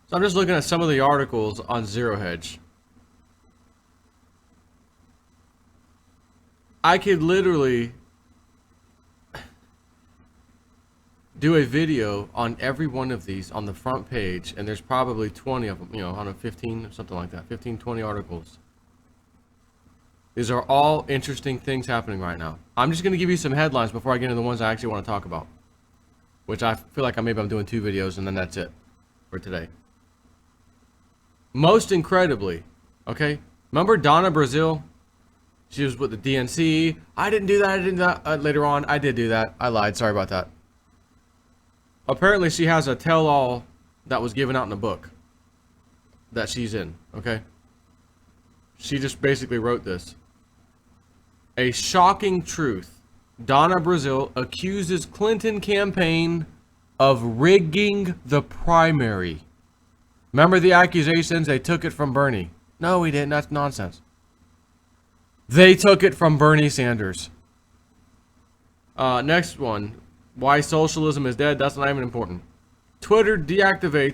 So I'm just looking at some of the articles on Zero Hedge. I could literally do a video on every one of these on the front page, and there's probably 20 of them, you know, on a 15, something like that, 15, 20 articles. These are all interesting things happening right now. I'm just going to give you some headlines before I get into the ones I actually want to talk about, which I feel like I'm doing 2 videos, and then that's it for today. Most incredibly, okay, remember Donna Brazil? She was with the DNC. I didn't do that, I didn't do that. Later on, I did do that. I lied, sorry about that. Apparently, she has a tell-all that was given out in a book that she's in, okay? She just basically wrote this. A shocking truth. Donna Brazil accuses Clinton campaign of rigging the primary. Remember the accusations? They took it from Bernie. No, we didn't. That's nonsense. They took it from Bernie Sanders. Next one. Why socialism is dead. That's not even important. Twitter employee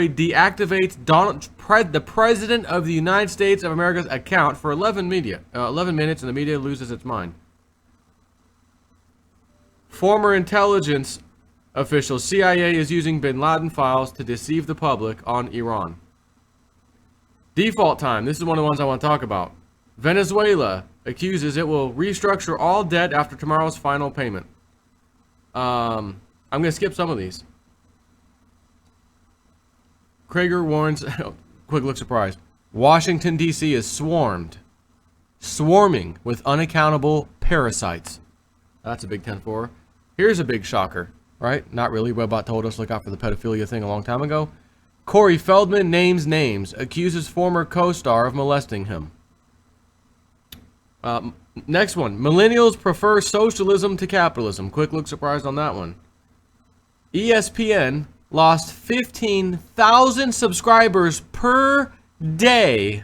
deactivates the President of the United States of America's account for 11 minutes, and the media loses its mind. Former intelligence official CIA is using bin Laden files to deceive the public on Iran. Default time. This is one of the ones I want to talk about. Venezuela accuses it will restructure all debt after tomorrow's final payment. I'm going to skip some of these. Krager warns, quick look surprised. Washington, D.C. is swarming with unaccountable parasites. That's a big 10-4. Here's a big shocker, right? Not really. Webbot told us look out for the pedophilia thing a long time ago. Corey Feldman names names, accuses former co-star of molesting him. Next one. Millennials prefer socialism to capitalism. Quick look surprised on that one. ESPN lost 15,000 subscribers per day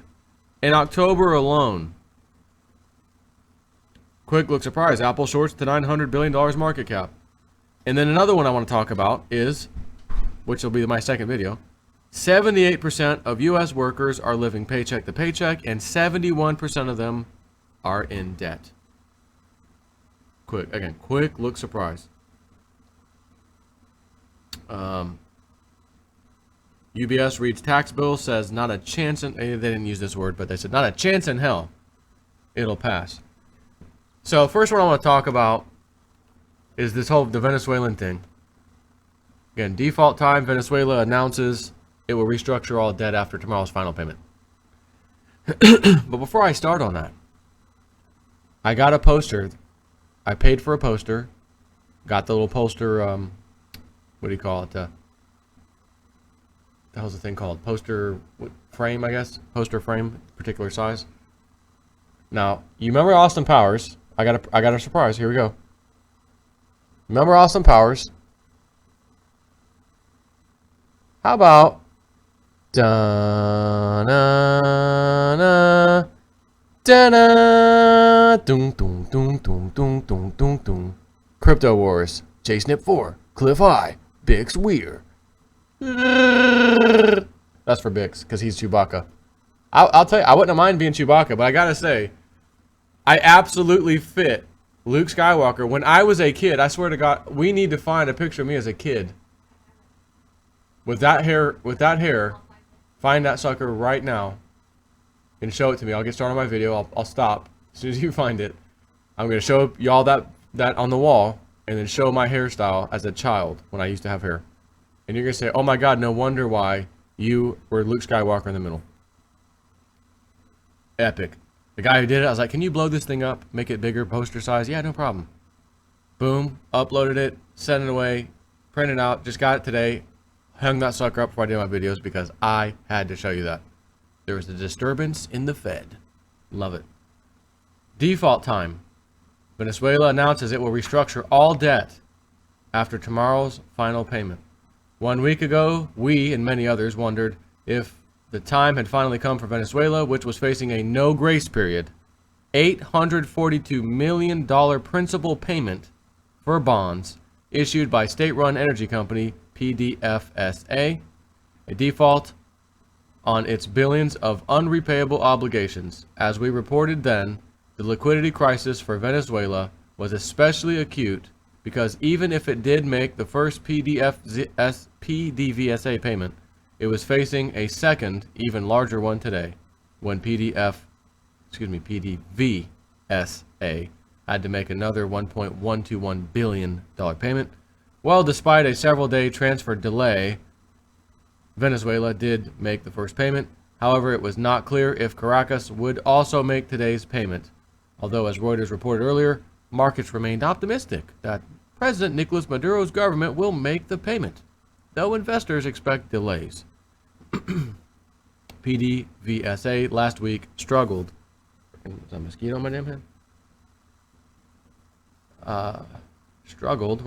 in October alone. Quick look surprise. Apple shorts to $900 billion market cap. And then another one I want to talk about is, which will be my second video, 78% of U.S. workers are living paycheck to paycheck, and 71% of them are in debt. Quick look surprise. UBS reads tax bill, says not a chance in, they didn't use this word, but they said not a chance in hell it'll pass. So first one I want to talk about is this whole the Venezuelan thing. Again, default time, Venezuela announces it will restructure all debt after tomorrow's final payment. But before I start on that, I got a poster. I paid for a poster. Got the little poster, what do you call it? The hell's the thing called? Poster frame, I guess. Poster frame, particular size. Now, you remember Austin Powers? I got a surprise. Here we go. Remember Austin Powers? How about da-na-na, da-na, dum dum dum dum dum dum dum dum. Crypto Wars, J-Snip 4, Cliff High, Bix Weir. That's for Bix, because he's Chewbacca. I'll tell you, I wouldn't mind being Chewbacca, but I gotta say, I absolutely fit Luke Skywalker. When I was a kid, I swear to God, we need to find a picture of me as a kid. With that hair, find that sucker right now and show it to me. I'll get started on my video. I'll stop as soon as you find it. I'm going to show y'all that on the wall and then show my hairstyle as a child when I used to have hair. And you're going to say, oh my God, no wonder why you were Luke Skywalker in the middle. Epic. The guy who did it, I was like, can you blow this thing up? Make it bigger, poster size? Yeah, no problem. Boom. Uploaded it, sent it away, printed out, just got it today. Hung that sucker up before I did my videos because I had to show you that. There was a disturbance in the Fed. Love it. Default time. Venezuela announces it will restructure all debt after tomorrow's final payment. 1 week ago, we and many others wondered if the time had finally come for Venezuela, which was facing a no grace period. $842 million principal payment for bonds issued by state-run energy company PDFSA a default on its billions of unrepayable obligations. As we reported then, the liquidity crisis for Venezuela was especially acute because even if it did make the first PDVSA payment, it was facing a second, even larger one today, when PDVSA had to make another $1.121 billion payment. Well, despite a several-day transfer delay, Venezuela did make the first payment. However, it was not clear if Caracas would also make today's payment. Although, as Reuters reported earlier, markets remained optimistic that President Nicolas Maduro's government will make the payment, though investors expect delays. PDVSA last week struggled. Is that a mosquito on my damn head? Struggled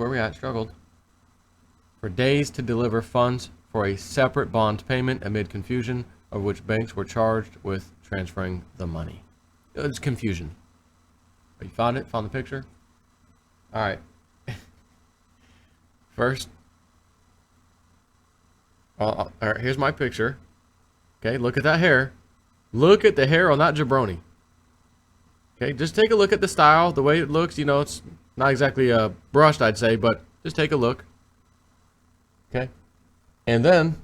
for days to deliver funds for a separate bond payment amid confusion of which banks were charged with transferring the money. It was confusion. Oh, you found it? Found the picture? All right. First, all right, here's my picture. Okay, look at that hair. Look at the hair on that jabroni. Okay, just take a look at the style, the way it looks. You know, it's not exactly brushed, I'd say, but just take a look. Okay, and then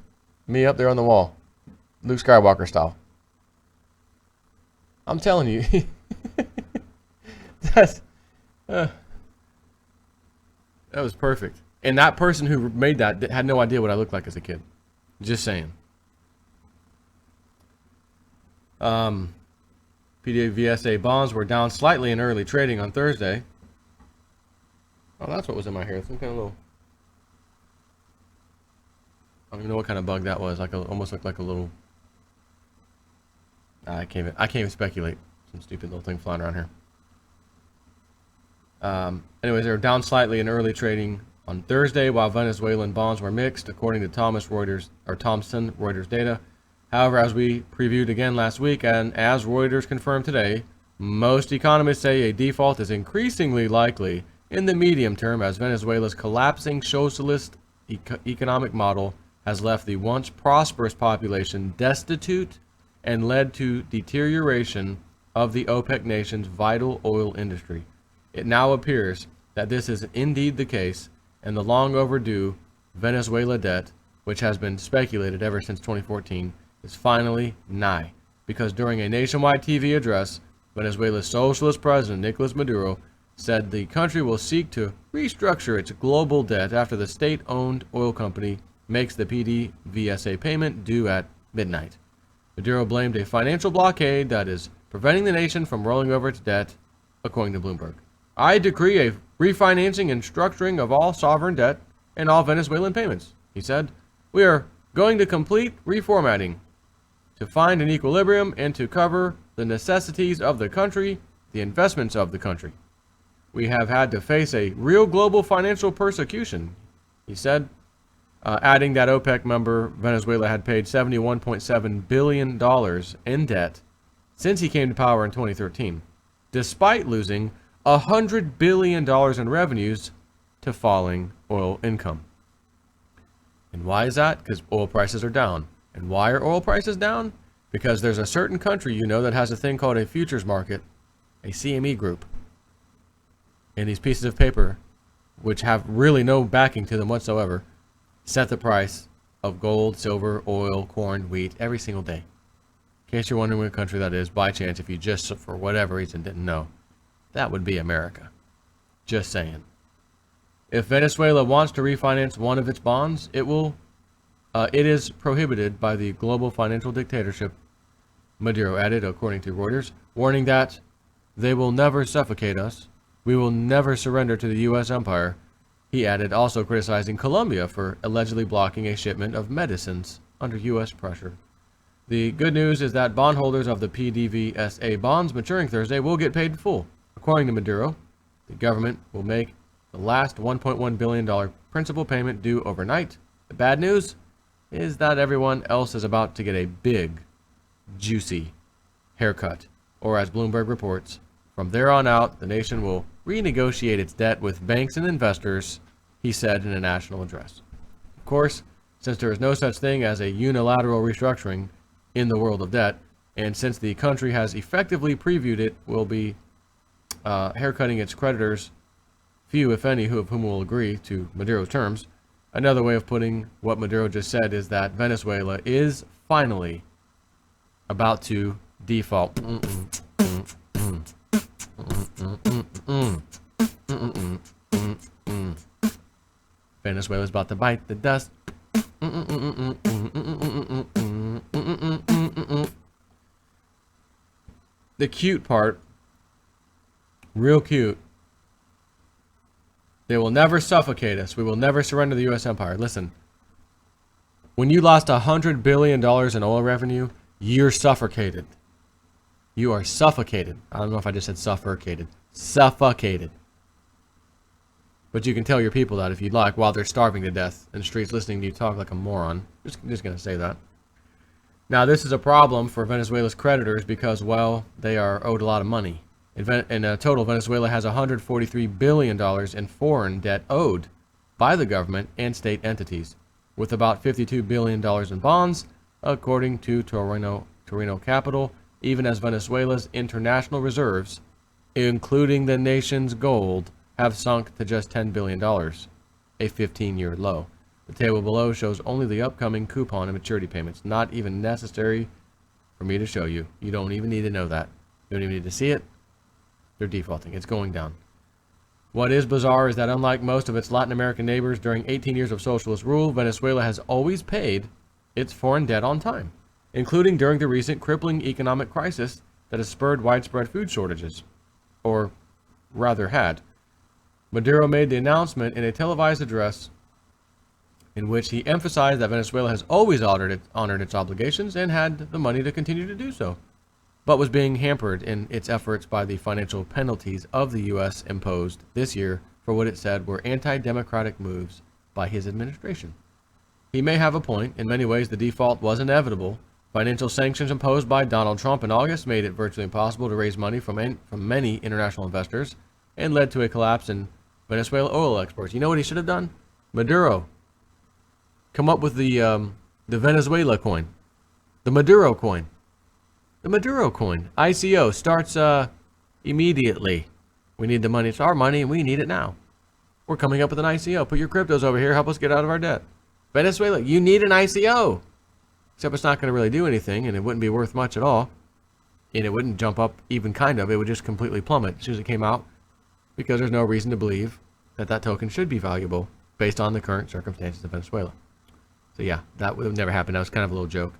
me up there on the wall, Luke Skywalker style. I'm telling you, that was perfect. And that person who made that had no idea what I looked like as a kid. Just saying. PDVSA bonds were down slightly in early trading on Thursday. Oh, that's what was in my hair. Some kind of little... I don't even know what kind of bug that was. Almost looked like a little... I can't even speculate. Some stupid little thing flying around here. Anyways, they were down slightly in early trading on Thursday, while Venezuelan bonds were mixed, according to Thomson Reuters data. However, as we previewed again last week, and as Reuters confirmed today, most economists say a default is increasingly likely in the medium term as Venezuela's collapsing socialist economic model has left the once prosperous population destitute and led to deterioration of the OPEC nation's vital oil industry. It now appears that this is indeed the case, and the long overdue Venezuela debt, which has been speculated ever since 2014, is finally nigh. Because during a nationwide TV address, Venezuela's socialist president Nicolas Maduro said the country will seek to restructure its global debt after the state-owned oil company makes the PDVSA payment due at midnight. Maduro blamed a financial blockade that is preventing the nation from rolling over its debt, according to Bloomberg. I decree a refinancing and structuring of all sovereign debt and all Venezuelan payments, he said. We are going to complete reformatting to find an equilibrium and to cover the necessities of the country, the investments of the country. We have had to face a real global financial persecution, he said, adding that OPEC member Venezuela had paid $71.7 billion in debt since he came to power in 2013, despite losing $100 billion in revenues to falling oil income. And why is that? Because oil prices are down. And why are oil prices down? Because there's a certain country, you know, that has a thing called a futures market, a CME group. And these pieces of paper, which have really no backing to them whatsoever, set the price of gold, silver, oil, corn, wheat every single day. In case you're wondering what country that is, by chance, if you just, for whatever reason, didn't know, that would be America. Just saying. If Venezuela wants to refinance one of its bonds, it is prohibited by the global financial dictatorship, Maduro added, according to Reuters, warning that they will never suffocate us. We will never surrender to the U.S. empire. He added, also criticizing Colombia for allegedly blocking a shipment of medicines under U.S. pressure. The good news is that bondholders of the PDVSA bonds maturing Thursday will get paid in full. According to Maduro, the government will make the last $1.1 billion principal payment due overnight. The bad news is that everyone else is about to get a big, juicy haircut. Or as Bloomberg reports, from there on out, the nation will renegotiate its debt with banks and investors, he said in a national address. Of course, since there is no such thing as a unilateral restructuring in the world of debt, and since the country has effectively previewed it will be haircutting its creditors, few, if any, of whom will agree to Maduro's terms. Another way of putting what Maduro just said is that Venezuela is finally about to default. Venezuela's about to bite the dust. The cute part, real cute. They will never suffocate us. We will never surrender the U.S. empire. Listen, when you lost $100 billion in oil revenue, you're suffocated. You are suffocated. I don't know if I just said suffocated. Suffocated. But you can tell your people that if you'd like, while they're starving to death in the streets listening to you talk like a moron. Just going to say that. Now, this is a problem for Venezuela's creditors because, well, they are owed a lot of money. In total, Venezuela has $143 billion in foreign debt owed by the government and state entities, with about $52 billion in bonds, according to Torino Capital, even as Venezuela's international reserves, including the nation's gold, have sunk to just $10 billion, a 15-year low. The table below shows only the upcoming coupon and maturity payments, not even necessary for me to show you. You don't even need to know that. You don't even need to see it. They're defaulting. It's going down. What is bizarre is that unlike most of its Latin American neighbors during 18 years of socialist rule, Venezuela has always paid its foreign debt on time, including during the recent crippling economic crisis that has spurred widespread food shortages, or rather had. Maduro made the announcement in a televised address in which he emphasized that Venezuela has always honored its obligations and had the money to continue to do so, but was being hampered in its efforts by the financial penalties of the U.S. imposed this year for what it said were anti-democratic moves by his administration. He may have a point. In many ways, the default was inevitable. Financial sanctions imposed by Donald Trump in August made it virtually impossible to raise money from many international investors and led to a collapse in Venezuela oil exports. You know what he should have done? Maduro. Come up with the Venezuela coin. The Maduro coin. The Maduro coin. ICO starts immediately. We need the money. It's our money and we need it now. We're coming up with an ICO. Put your cryptos over here. Help us get out of our debt. Venezuela, you need an ICO. Except it's not going to really do anything and it wouldn't be worth much at all. And it wouldn't jump up even kind of. It would just completely plummet as soon as it came out. Because there's no reason to believe that that token should be valuable based on the current circumstances of Venezuela. So yeah, that would have never happened. That was kind of a little joke.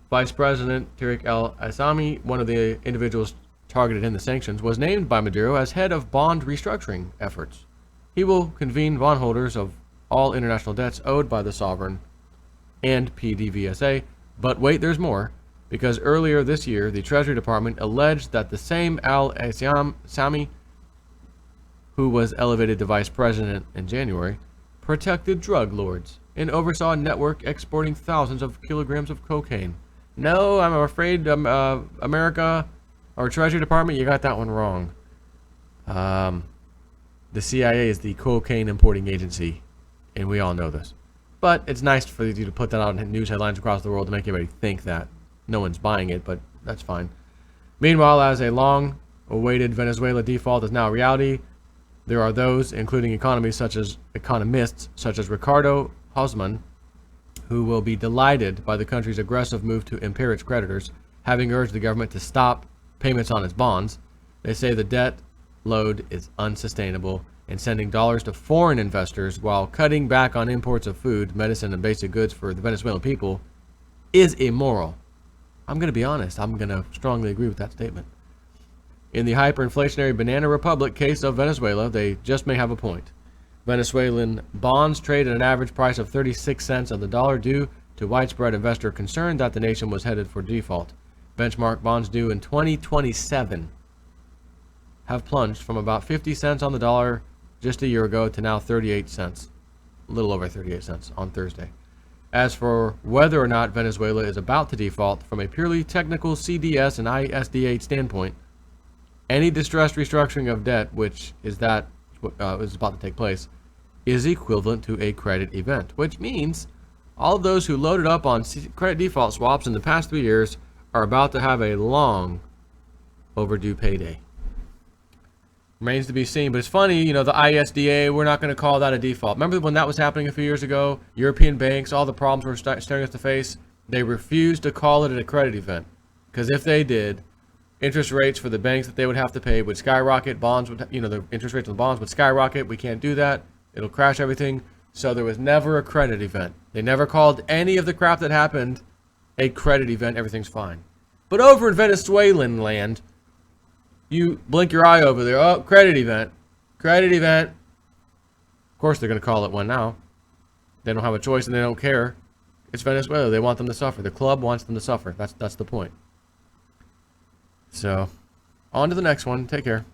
Vice President Tariq al-Assami, one of the individuals targeted in the sanctions, was named by Maduro as head of bond restructuring efforts. He will convene bondholders of all international debts owed by the sovereign and PDVSA. But wait, there's more. Because earlier this year, the Treasury Department alleged that the same al-Assami, who was elevated to vice president in January, protected drug lords and oversaw a network exporting thousands of kilograms of cocaine. No, I'm afraid America, or Treasury Department, you got that one wrong. The CIA is the cocaine importing agency, and we all know this. But it's nice for you to put that out in news headlines across the world to make everybody think that. No one's buying it, but that's fine. Meanwhile, as a long-awaited Venezuela default is now a reality, there are those, including economists such as Ricardo Hausmann, who will be delighted by the country's aggressive move to impair its creditors, having urged the government to stop payments on its bonds. They say the debt load is unsustainable, and sending dollars to foreign investors while cutting back on imports of food, medicine, and basic goods for the Venezuelan people is immoral. I'm going to be honest. I'm going to strongly agree with that statement. In the hyperinflationary banana republic case of Venezuela, they just may have a point. Venezuelan bonds trade at an average price of 36 cents on the dollar due to widespread investor concern that the nation was headed for default. Benchmark bonds due in 2027 have plunged from about 50 cents on the dollar just a year ago to now 38 cents, a little over 38 cents on Thursday. As for whether or not Venezuela is about to default, from a purely technical CDS and ISDA standpoint, any distressed restructuring of debt, which is about to take place, is equivalent to a credit event, which means all of those who loaded up on credit default swaps in the past 3 years are about to have a long overdue payday. Remains to be seen, but it's funny, you know, the ISDA, we're not going to call that a default. Remember when that was happening a few years ago? European banks, all the problems were staring us to face. They refused to call it a credit event, because if they did, interest rates for the banks that they would have to pay would skyrocket. Bonds would, you know, the interest rates on the bonds would skyrocket. We can't do that. It'll crash everything. So there was never a credit event. They never called any of the crap that happened a credit event. Everything's fine. But over in Venezuelan land, you blink your eye over there. Oh, credit event. Credit event. Of course, they're going to call it one now. They don't have a choice and they don't care. It's Venezuela. They want them to suffer. The club wants them to suffer. That's the point. So, on to the next one. Take care.